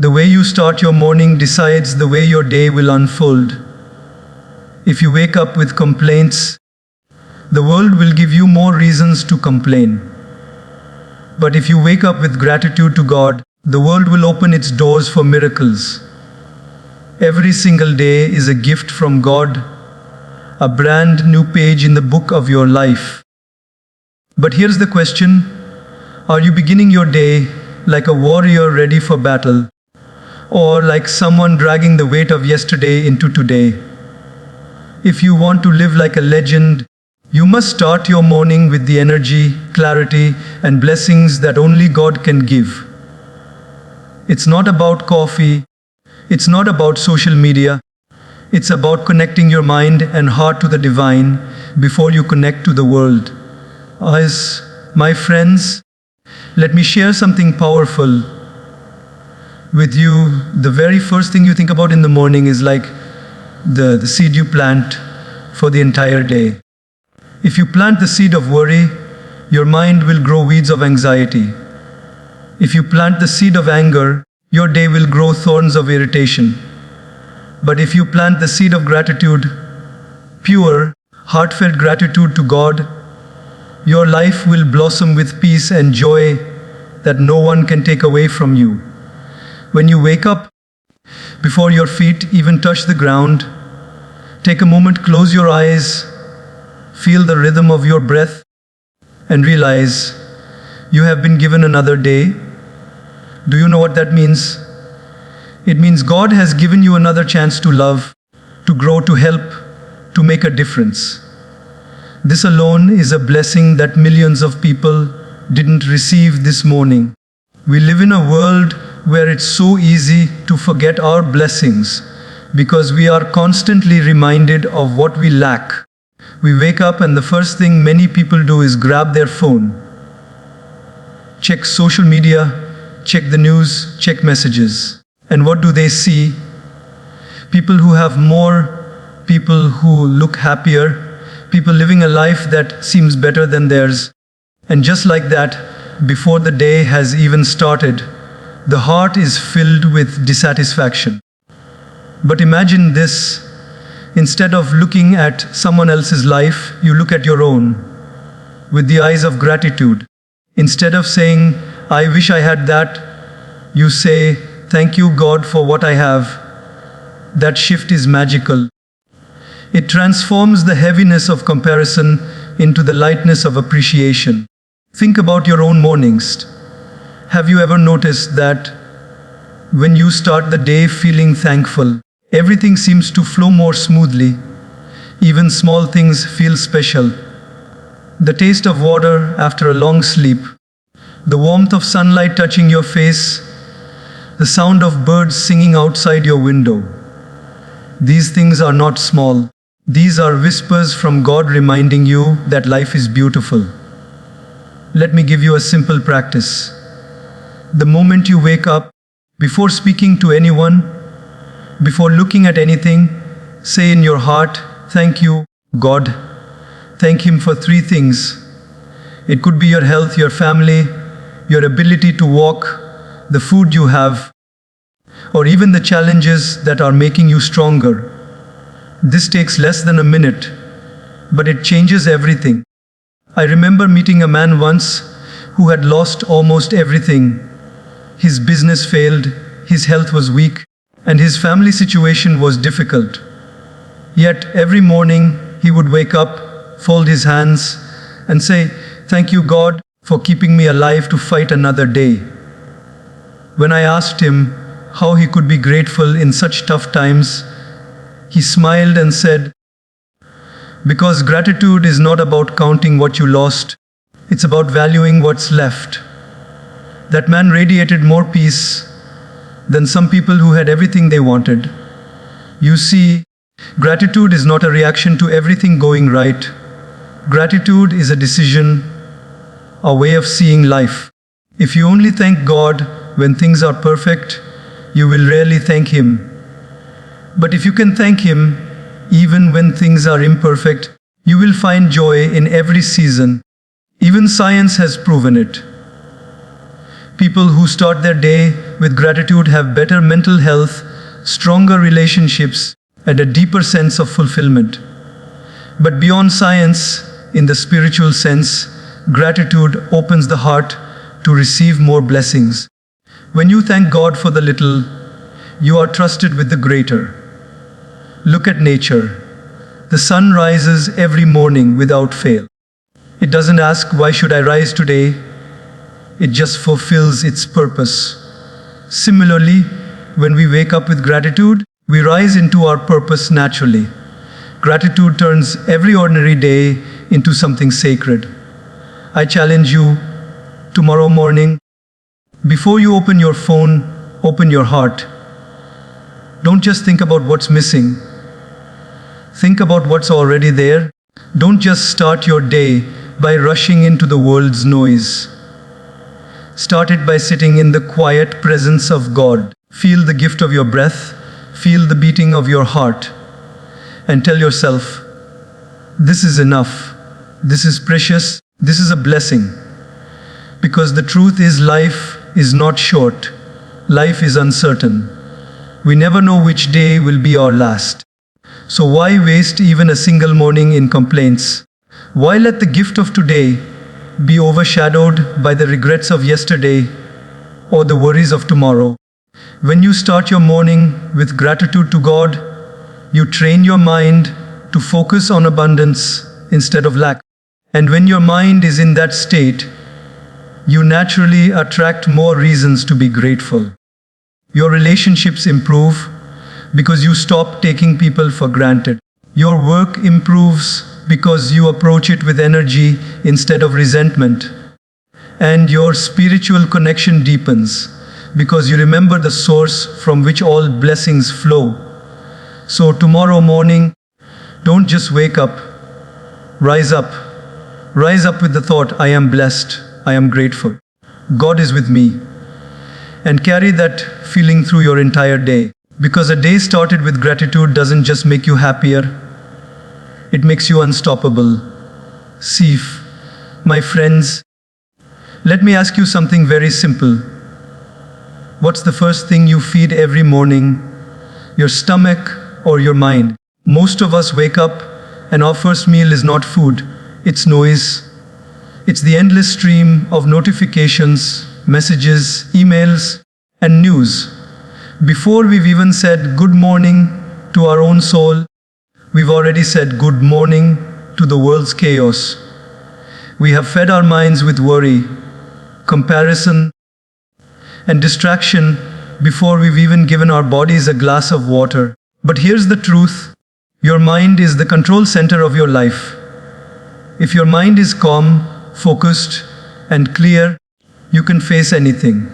The way you start your morning decides the way your day will unfold. If you wake up with complaints, the world will give you more reasons to complain. But if you wake up with gratitude to God, the world will open its doors for miracles. Every single day is a gift from God, a brand new page in the book of your life. But here's the question: are you beginning your day like a warrior ready for battle, or like someone dragging the weight of yesterday into today? If you want to live like a legend, you must start your morning with the energy, clarity, and blessings that only God can give. It's not about coffee, it's not about social media, it's about connecting your mind and heart to the divine before you connect to the world. As my friends, let me share something powerful with you. The very first thing you think about in the morning is like the seed you plant for the entire day. If you plant the seed of worry, your mind will grow weeds of anxiety. If you plant the seed of anger, your day will grow thorns of irritation. But if you plant the seed of gratitude, pure, heartfelt gratitude to God, your life will blossom with peace and joy that no one can take away from you. When you wake up, before your feet even touch the ground, take a moment, close your eyes, feel the rhythm of your breath, and realize you have been given another day. Do you know what that means? It means God has given you another chance to love, to grow, to help, to make a difference. This alone is a blessing that millions of people didn't receive this morning. We live in a world where it's so easy to forget our blessings because we are constantly reminded of what we lack. We wake up and the first thing many people do is grab their phone, check social media, check the news, check messages. And what do they see? People who have more, people who look happier, people living a life that seems better than theirs. And just like that, before the day has even started, the heart is filled with dissatisfaction. But imagine this: instead of looking at someone else's life, you look at your own with the eyes of gratitude. Instead of saying, "I wish I had that," you say, "Thank you, God, for what I have." That shift is magical. It transforms the heaviness of comparison into the lightness of appreciation. Think about your own mornings. Have you ever noticed that when you start the day feeling thankful, everything seems to flow more smoothly? Even small things feel special. The taste of water after a long sleep, the warmth of sunlight touching your face, the sound of birds singing outside your window. These things are not small. These are whispers from God reminding you that life is beautiful. Let me give you a simple practice. The moment you wake up, before speaking to anyone, before looking at anything, say in your heart, "Thank you, God." Thank Him for 3 things. It could be your health, your family, your ability to walk, the food you have, or even the challenges that are making you stronger. This takes less than a minute, but it changes everything. I remember meeting a man once who had lost almost everything. His business failed, his health was weak, and his family situation was difficult. Yet every morning he would wake up, fold his hands, and say, "Thank you, God, for keeping me alive to fight another day." When I asked him how he could be grateful in such tough times, he smiled and said, "Because gratitude is not about counting what you lost, it's about valuing what's left." That man radiated more peace than some people who had everything they wanted. You see, gratitude is not a reaction to everything going right. Gratitude is a decision, a way of seeing life. If you only thank God when things are perfect, you will rarely thank Him. But if you can thank Him even when things are imperfect, you will find joy in every season. Even science has proven it. People who start their day with gratitude have better mental health, stronger relationships, and a deeper sense of fulfillment. But beyond science, in the spiritual sense, gratitude opens the heart to receive more blessings. When you thank God for the little, you are trusted with the greater. Look at nature. The sun rises every morning without fail. It doesn't ask, why should I rise today? It just fulfills its purpose. Similarly, when we wake up with gratitude, we rise into our purpose naturally. Gratitude turns every ordinary day into something sacred. I challenge you, tomorrow morning, before you open your phone, open your heart. Don't just think about what's missing. Think about what's already there. Don't just start your day by rushing into the world's noise. Start it by sitting in the quiet presence of God. Feel the gift of your breath, feel the beating of your heart, and tell yourself, this is enough, this is precious, this is a blessing. Because the truth is, life is not short, life is uncertain. We never know which day will be our last. So why waste even a single morning in complaints? Why let the gift of today be overshadowed by the regrets of yesterday or the worries of tomorrow? When you start your morning with gratitude to God, you train your mind to focus on abundance instead of lack. And when your mind is in that state, you naturally attract more reasons to be grateful. Your relationships improve because you stop taking people for granted. Your work improves because you approach it with energy instead of resentment. And your spiritual connection deepens because you remember the source from which all blessings flow. So tomorrow morning, don't just wake up, rise up. Rise up with the thought, I am blessed, I am grateful. God is with me. And carry that feeling through your entire day. Because a day started with gratitude doesn't just make you happier, it makes you unstoppable. Sif, my friends, let me ask you something very simple. What's the first thing you feed every morning? Your stomach or your mind? Most of us wake up and our first meal is not food, it's noise. It's the endless stream of notifications, messages, emails, and news. Before we've even said good morning to our own soul, we've already said good morning to the world's chaos. We have fed our minds with worry, comparison, and distraction before we've even given our bodies a glass of water. But here's the truth. Your mind is the control center of your life. If your mind is calm, focused, and clear, you can face anything.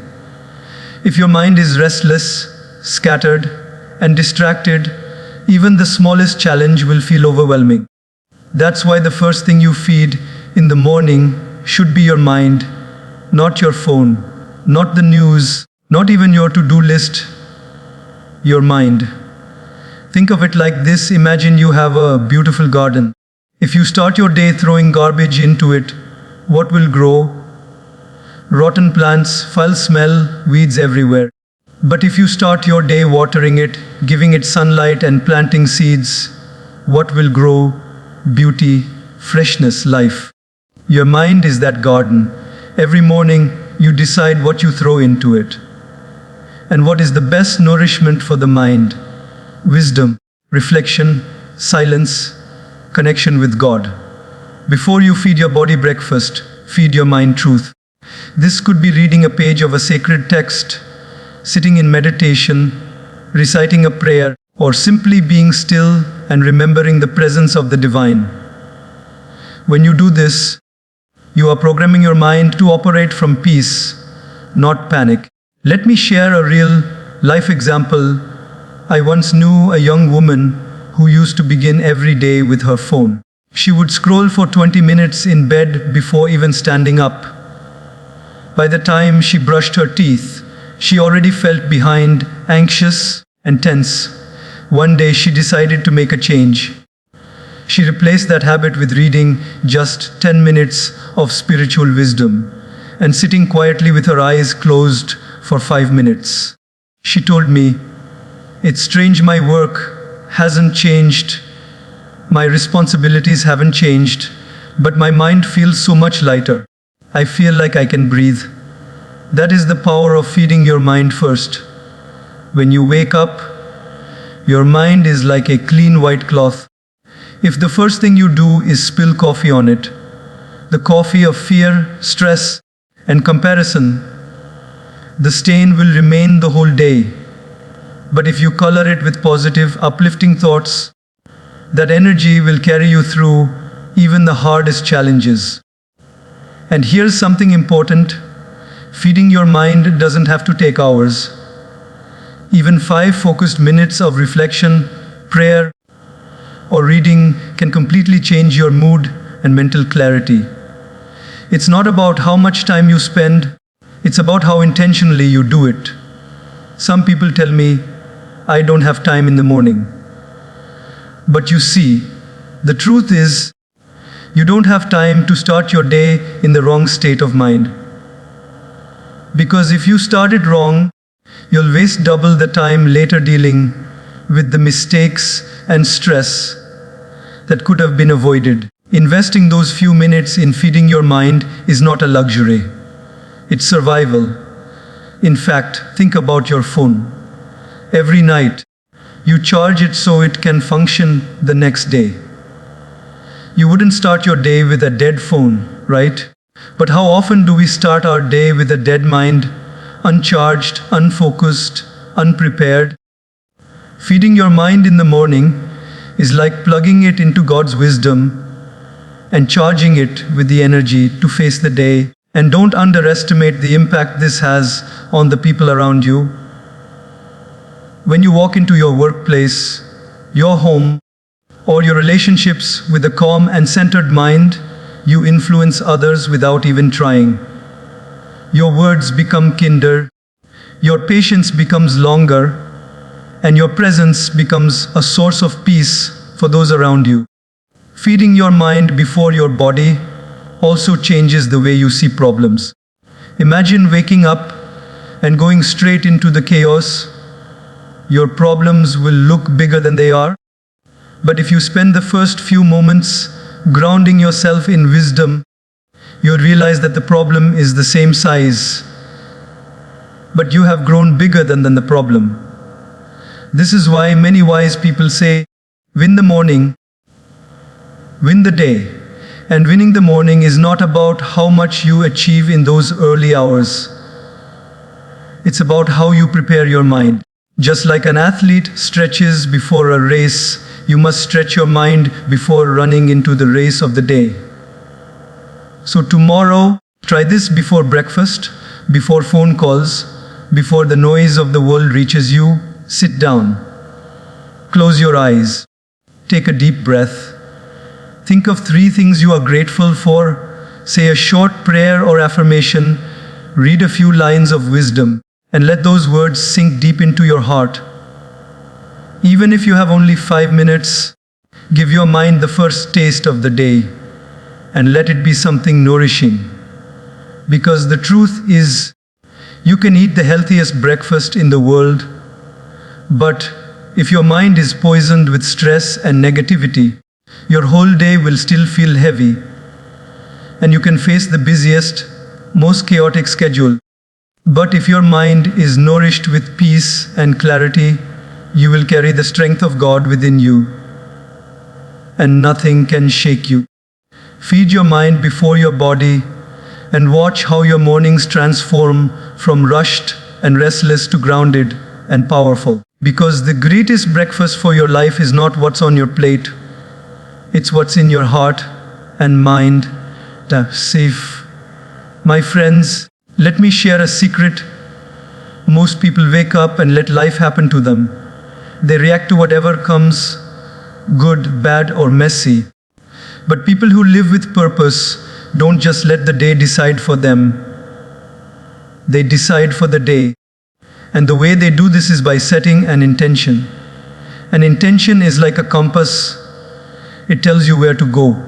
If your mind is restless, scattered, and distracted, even the smallest challenge will feel overwhelming. That's why the first thing you feed in the morning should be your mind, not your phone, not the news, not even your to-do list, your mind. Think of it like this. Imagine you have a beautiful garden. If you start your day throwing garbage into it, what will grow? Rotten plants, foul smell, weeds everywhere. But if you start your day watering it, giving it sunlight and planting seeds, what will grow? Beauty, freshness, life. Your mind is that garden. Every morning, you decide what you throw into it. And what is the best nourishment for the mind? Wisdom, reflection, silence, connection with God. Before you feed your body breakfast, feed your mind truth. This could be reading a page of a sacred text, sitting in meditation, reciting a prayer, or simply being still and remembering the presence of the divine. When you do this, you are programming your mind to operate from peace, not panic. Let me share a real life example. I once knew a young woman who used to begin every day with her phone. She would scroll for 20 minutes in bed before even standing up. By the time she brushed her teeth, she already felt behind, anxious, and tense. One day she decided to make a change. She replaced that habit with reading just 10 minutes of spiritual wisdom. and sitting quietly with her eyes closed for 5 minutes. She told me, "It's strange, my work hasn't changed, my responsibilities haven't changed, but my mind feels so much lighter. I feel like I can breathe." That is the power of feeding your mind first. When you wake up, your mind is like a clean white cloth. If the first thing you do is spill coffee on it, the coffee of fear, stress, and comparison, the stain will remain the whole day. But if you color it with positive, uplifting thoughts, that energy will carry you through even the hardest challenges. And here's something important: feeding your mind doesn't have to take hours. Even 5 focused minutes of reflection, prayer, or reading can completely change your mood and mental clarity. It's not about how much time you spend, it's about how intentionally you do it. Some people tell me, "I don't have time in the morning." But you see, the truth is, you don't have time to start your day in the wrong state of mind. Because if you started wrong, you'll waste double the time later dealing with the mistakes and stress that could have been avoided. Investing those few minutes in feeding your mind is not a luxury. It's survival. In fact, think about your phone. Every night, you charge it so it can function the next day. You wouldn't start your day with a dead phone, right? But how often do we start our day with a dead mind, uncharged, unfocused, unprepared? Feeding your mind in the morning is like plugging it into God's wisdom and charging it with the energy to face the day. And don't underestimate the impact this has on the people around you. When you walk into your workplace, your home, or your relationships with a calm and centered mind, you influence others without even trying. Your words become kinder, your patience becomes longer, and your presence becomes a source of peace for those around you. Feeding your mind before your body also changes the way you see problems. Imagine waking up and going straight into the chaos. Your problems will look bigger than they are. But if you spend the first few moments grounding yourself in wisdom, you'll realize that the problem is the same size, but you have grown bigger than the problem. This is why many wise people say, win the morning, win the day. And winning the morning is not about how much you achieve in those early hours. It's about how you prepare your mind. Just like an athlete stretches before a race, you must stretch your mind before running into the race of the day. So tomorrow, try this before breakfast, before phone calls, before the noise of the world reaches you. Sit down. Close your eyes. Take a deep breath. Think of 3 things you are grateful for. Say a short prayer or affirmation. Read a few lines of wisdom, and let those words sink deep into your heart. Even if you have only 5 minutes, give your mind the first taste of the day, and let it be something nourishing. Because the truth is, you can eat the healthiest breakfast in the world, but if your mind is poisoned with stress and negativity, your whole day will still feel heavy, and you can face the busiest, most chaotic schedule. But if your mind is nourished with peace and clarity, you will carry the strength of God within you, and nothing can shake you. Feed your mind before your body, and watch how your mornings transform from rushed and restless to grounded and powerful. Because the greatest breakfast for your life is not what's on your plate, it's what's in your heart and mind. That's safe. My friends, let me share a secret. Most people wake up and let life happen to them. They react to whatever comes, good, bad, or messy. But people who live with purpose don't just let the day decide for them. They decide for the day. And the way they do this is by setting an intention. An intention is like a compass. It tells you where to go.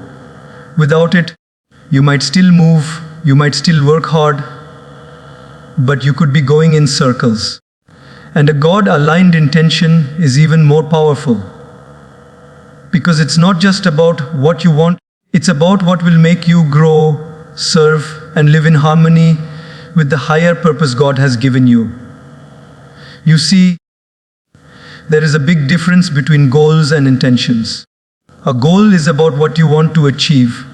Without it, you might still move, You might still work hard, but you could be going in circles. And a God-aligned intention is even more powerful. Because it's not just about what you want, it's about what will make you grow, serve, and live in harmony with the higher purpose God has given you. You see, there is a big difference between goals and intentions. A goal is about what you want to achieve.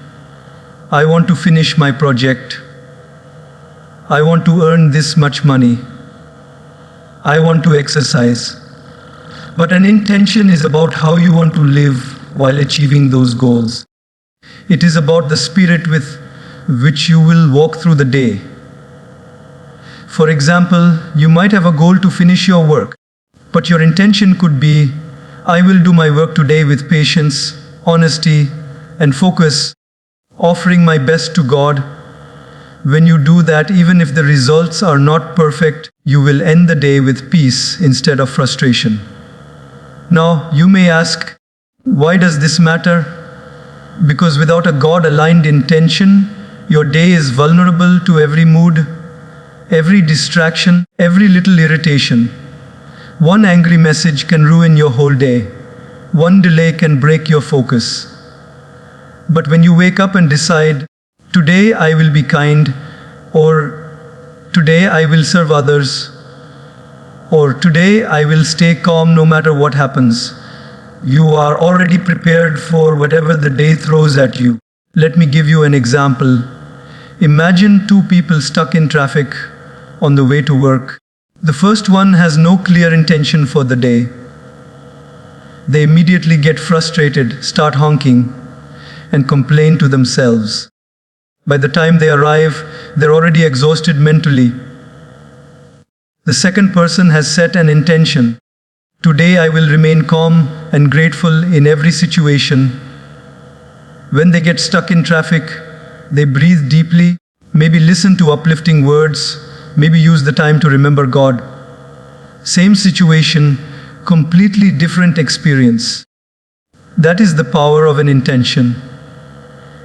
I want to finish my project. I want to earn this much money. I want to exercise. But an intention is about how you want to live while achieving those goals. It is about the spirit with which you will walk through the day. For example, you might have a goal to finish your work, but your intention could be, I will do my work today with patience, honesty, and focus, offering my best to God. When you do that, even if the results are not perfect, you will end the day with peace instead of frustration. Now, you may ask, why does this matter? Because without a God-aligned intention, your day is vulnerable to every mood, every distraction, every little irritation. One angry message can ruin your whole day. One delay can break your focus. But when you wake up and decide, today I will be kind, or today I will serve others, or today I will stay calm no matter what happens, you are already prepared for whatever the day throws at you. Let me give you an example. Imagine two people stuck in traffic on the way to work. The first one has no clear intention for the day. They immediately get frustrated, start honking, and complain to themselves. By the time they arrive, they're already exhausted mentally. The second person has set an intention. Today I will remain calm and grateful in every situation. When they get stuck in traffic, they breathe deeply, maybe listen to uplifting words, maybe use the time to remember God. Same situation, completely different experience. That is the power of an intention.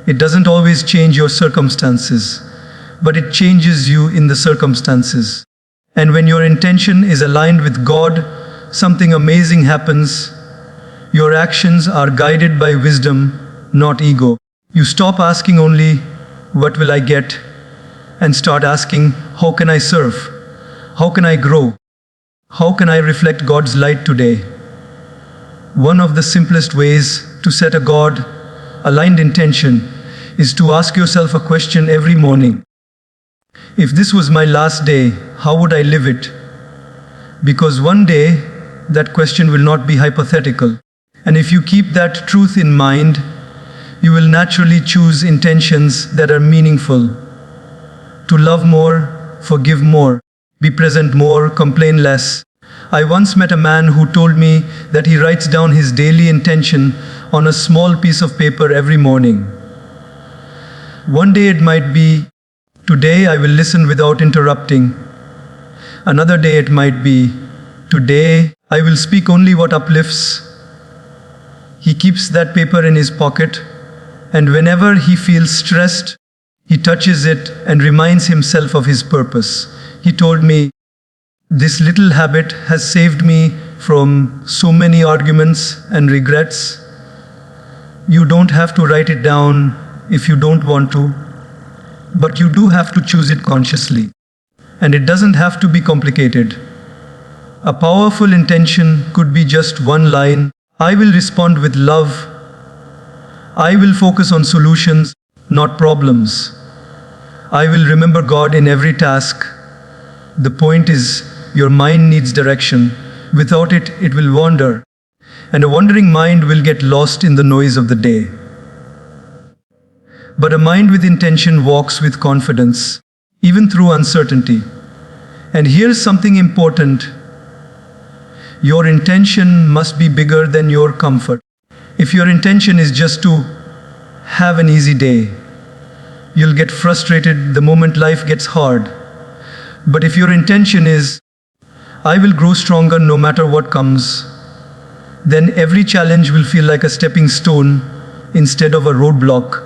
It doesn't always change your circumstances, but it changes you in the circumstances. And when your intention is aligned with God, something amazing happens. Your actions are guided by wisdom, not ego. You stop asking only, what will I get? And start asking, how can I serve? How can I grow? How can I reflect God's light today? One of the simplest ways to set a God-aligned intention is to ask yourself a question every morning. If this was my last day, how would I live it? Because one day, that question will not be hypothetical. And if you keep that truth in mind, you will naturally choose intentions that are meaningful. To love more, forgive more, be present more, complain less. I once met a man who told me that he writes down his daily intention on a small piece of paper every morning. One day it might be, today I will listen without interrupting. Another day it might be, today I will speak only what uplifts. He keeps that paper in his pocket, and whenever he feels stressed, he touches it and reminds himself of his purpose. He told me, this little habit has saved me from so many arguments and regrets. You don't have to write it down if you don't want to, but you do have to choose it consciously. And it doesn't have to be complicated. A powerful intention could be just one line, I will respond with love. I will focus on solutions, not problems. I will remember God in every task. The point is, your mind needs direction. Without it, it will wander. And a wandering mind will get lost in the noise of the day. But a mind with intention walks with confidence, even through uncertainty. And here's something important. Your intention must be bigger than your comfort. If your intention is just to have an easy day, you'll get frustrated the moment life gets hard. But if your intention is, I will grow stronger no matter what comes, then every challenge will feel like a stepping stone instead of a roadblock.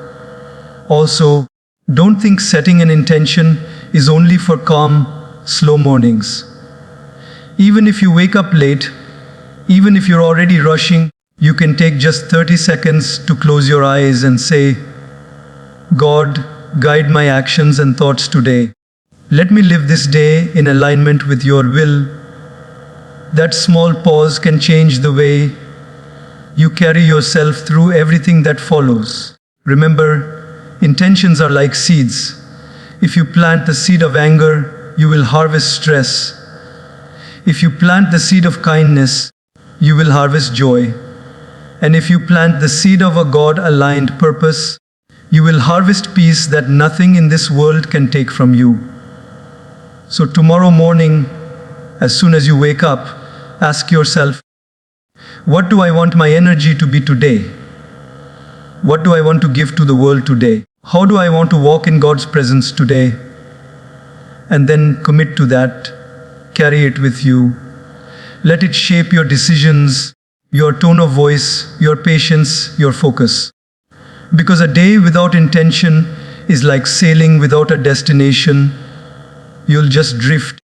Also, Don't think setting an intention is only for calm, slow mornings. Even if you wake up late, even if you're already rushing, you can take just 30 seconds to close your eyes and say, God, guide my actions and thoughts today. Let me live this day in alignment with your will. That small pause can change the way you carry yourself through everything that follows. Remember, intentions are like seeds. If you plant the seed of anger, you will harvest stress. If you plant the seed of kindness, you will harvest joy. And if you plant the seed of a God-aligned purpose, you will harvest peace that nothing in this world can take from you. So tomorrow morning, as soon as you wake up, ask yourself, what do I want my energy to be today? What do I want to give to the world today? How do I want to walk in God's presence today? And then commit to that. Carry it with you. Let it shape your decisions, your tone of voice, your patience, your focus. Because a day without intention is like sailing without a destination. You'll just drift.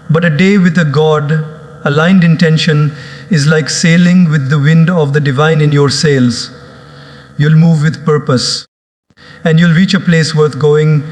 But a day with a God-aligned intention is like sailing with the wind of the divine in your sails. You'll move with purpose. And you'll reach a place worth going.